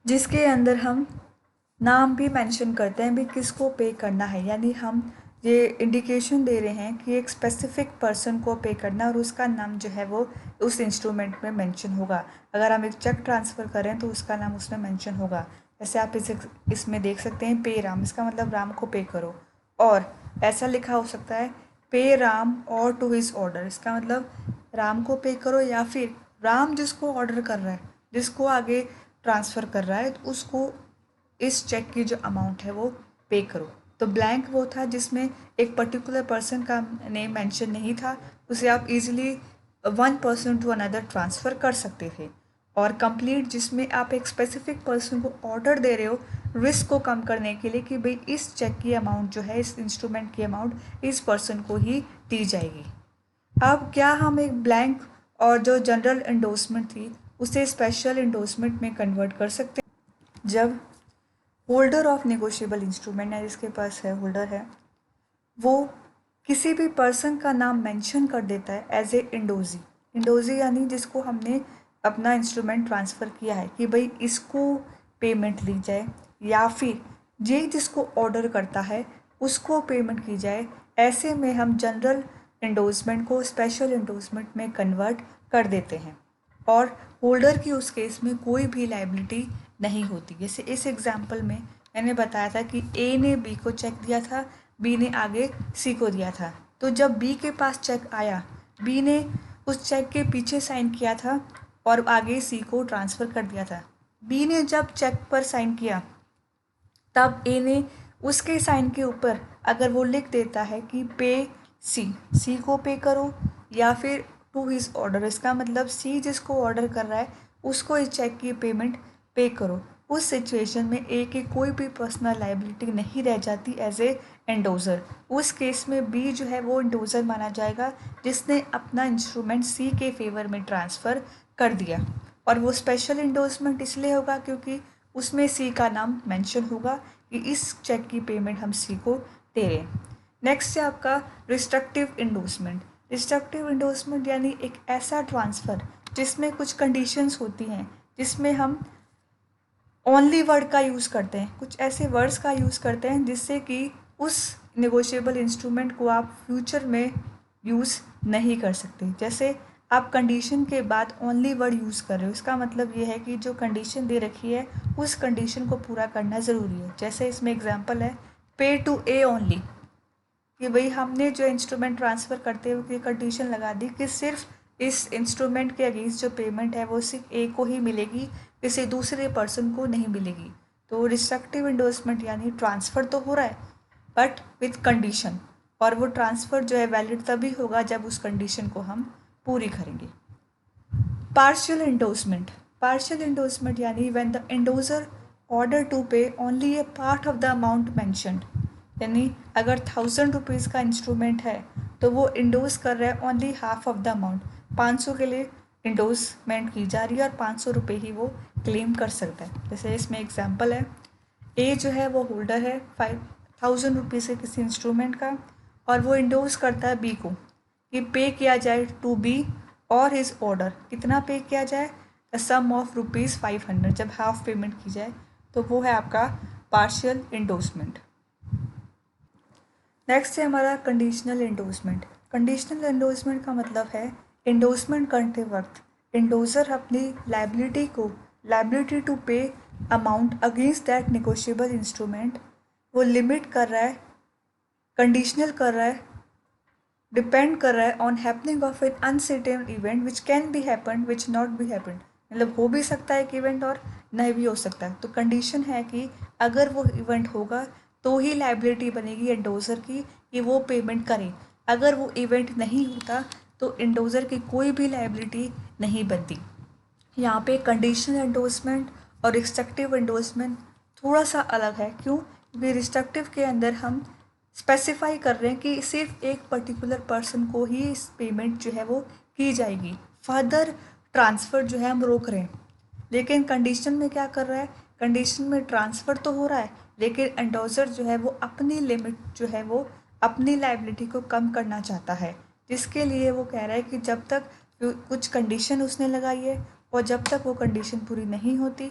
जिसके अंदर हम नाम भी मेंशन करते हैं भी किसको पे करना है, यानी हम ये इंडिकेशन दे रहे हैं कि एक स्पेसिफिक पर्सन को पे करना और उसका नाम जो है वो उस इंस्ट्रूमेंट में मेंशन होगा। अगर हम एक चेक ट्रांसफ़र करें तो उसका नाम उसमें मेंशन होगा। जैसे आप इसमें देख सकते हैं पे राम, इसका मतलब राम को पे करो। और ऐसा लिखा हो सकता है पे राम और टू हिज ऑर्डर, इसका मतलब राम को पे करो या फिर राम जिसको ऑर्डर कर रहा है, जिसको आगे ट्रांसफ़र कर रहा है, तो उसको इस चेक की जो अमाउंट है वो पे करो। तो ब्लैंक वो था जिसमें एक पर्टिकुलर पर्सन का नेम मेंशन नहीं था, उसे आप easily one person to another transfer कर सकते थे। और कंप्लीट जिसमें आप एक स्पेसिफिक पर्सन को ऑर्डर दे रहे हो रिस्क को कम करने के लिए कि भाई इस चेक की अमाउंट जो है, इस इंस्ट्रूमेंट की अमाउंट इस पर्सन को ही दी जाएगी। अब क्या हम एक ब्लैंक और जो जनरल एंडोर्समेंट थी उसे स्पेशल एंडोर्समेंट में कन्वर्ट कर सकते हैं। जब होल्डर ऑफ नेगोशिएबल इंस्ट्रूमेंट है, जिसके पास है होल्डर है, वो किसी भी पर्सन का नाम मेंशन कर देता है एज ए इंडोजी। इंडोजी यानी जिसको हमने अपना इंस्ट्रूमेंट ट्रांसफ़र किया है कि भाई इसको पेमेंट ली जाए, या फिर ये जिसको ऑर्डर करता है उसको पेमेंट की जाए। ऐसे में हम जनरल इंडोर्समेंट को स्पेशल इंडोर्समेंट में कन्वर्ट कर देते हैं और होल्डर की उस केस में कोई भी लाइबिलिटी नहीं होती। जैसे इस एग्जाम्पल में मैंने बताया था कि ए ने बी को चेक दिया था, बी ने आगे सी को दिया था। तो जब बी के पास चेक आया, बी ने उस चेक के पीछे साइन किया था और आगे सी को ट्रांसफ़र कर दिया था। बी ने जब चेक पर साइन किया तब ए ने उसके साइन के ऊपर अगर वो लिख देता है कि पे सी को पे करो या फिर टू हिज ऑर्डर, इसका मतलब सी जिसको ऑर्डर कर रहा है उसको इस चेक की पेमेंट पे करो, उस सिचुएशन में ए की कोई भी पर्सनल लाइबिलिटी नहीं रह जाती एज ए एंडोज़र। उस केस में बी जो है वो एंडोज़र माना जाएगा जिसने अपना इंस्ट्रूमेंट सी के फेवर में ट्रांसफ़र कर दिया। और वो स्पेशल इंडोर्समेंट इसलिए होगा क्योंकि उसमें सी का नाम मेंशन होगा कि इस चेक की पेमेंट हम सी को दे रहे हैं। नेक्स्ट है आपका रिस्ट्रक्टिव इंडोर्समेंट। रिस्ट्रक्टिव इंडोर्समेंट यानी एक ऐसा ट्रांसफ़र जिसमें कुछ कंडीशंस होती हैं, जिसमें हम ओनली वर्ड का यूज़ करते हैं, कुछ ऐसे वर्ड्स का यूज़ करते हैं जिससे कि उस नेगोशिएबल इंस्ट्रूमेंट को आप फ्यूचर में यूज़ नहीं कर सकते। जैसे आप कंडीशन के बाद ओनली वर्ड यूज़ कर रहे हो, इसका मतलब ये है कि जो कंडीशन दे रखी है उस कंडीशन को पूरा करना ज़रूरी है। जैसे इसमें एग्जांपल है पे टू ए ओनली, कि भाई हमने जो इंस्ट्रूमेंट ट्रांसफ़र करते हुए कंडीशन लगा दी कि सिर्फ इस इंस्ट्रूमेंट के अगेंस्ट जो पेमेंट है वो सिर्फ ए को ही मिलेगी, किसी दूसरे पर्सन को नहीं मिलेगी। तो रिस्ट्रक्टिव इंडोर्समेंट यानी ट्रांसफ़र तो हो रहा है बट विथ कंडीशन, और वो ट्रांसफ़र जो है वैलिड तभी होगा जब उस कंडीशन को हम पूरी करेंगे। Partial endorsement. पार्शियल इंडोर्समेंट यानी व्हेन द इंडोजर ऑर्डर टू पे only A part of the amount mentioned, यानी अगर 1000 रुपीज़ का इंस्ट्रूमेंट है तो वो इंडोज कर रहा है only half of the amount, 500 के लिए इंडोजमेंट की जा रही है और 500 रुपये ही वो क्लेम कर सकता है। जैसे इसमें एग्जांपल है ए जो है वो होल्डर है 5000 रुपीज़ के किसी इंस्ट्रूमेंट का और वो इंडोज करता है बी को कि पे किया जाए टू बी और हिज ऑर्डर, कितना पे किया जाए, द सम ऑफ ₹500, जब हाफ पेमेंट की जाए तो वो है आपका पार्शियल इंडोर्समेंट। नेक्स्ट है हमारा कंडीशनल इंडोर्समेंट। कंडीशनल इंडोर्समेंट का मतलब है इंडोर्समेंट करते वक्त इंडोजर अपनी लाइबिलिटी टू पे amount against that negotiable instrument वो लिमिट कर रहा है, कंडीशनल कर रहा है, डिपेंड कर रहा है on happening of N uncertain event which can be happen which not be happen, मतलब हो भी सकता है एक इवेंट और नहीं भी हो सकता है। तो कंडीशन है कि अगर वो इवेंट होगा तो ही लाइबिलिटी बनेगी एंडोजर की कि वो पेमेंट करे, अगर वो इवेंट नहीं होता तो एंडोजर की कोई भी लाइबिलिटी नहीं बनती। यहाँ पे कंडीशनल एंडोर्समेंट और रिस्ट्रक्टिव एंडोर्समेंट थोड़ा सा अलग है। क्यों? क्योंकि रिस्ट्रक्टिव के अंदर हम स्पेसिफाई कर रहे हैं कि सिर्फ एक पर्टिकुलर पर्सन को ही इस पेमेंट जो है वो की जाएगी, फर्दर ट्रांसफ़र जो है हम रोक रहे हैं। लेकिन कंडीशन में क्या कर रहा है, कंडीशन में ट्रांसफ़र तो हो रहा है लेकिन एंडोजर जो है वो अपनी लिमिट जो है वो अपनी लाइबिलिटी को कम करना चाहता है, जिसके लिए वो कह रहा है कि जब तक कुछ कंडीशन उसने लगाई है और जब तक वो कंडीशन पूरी नहीं होती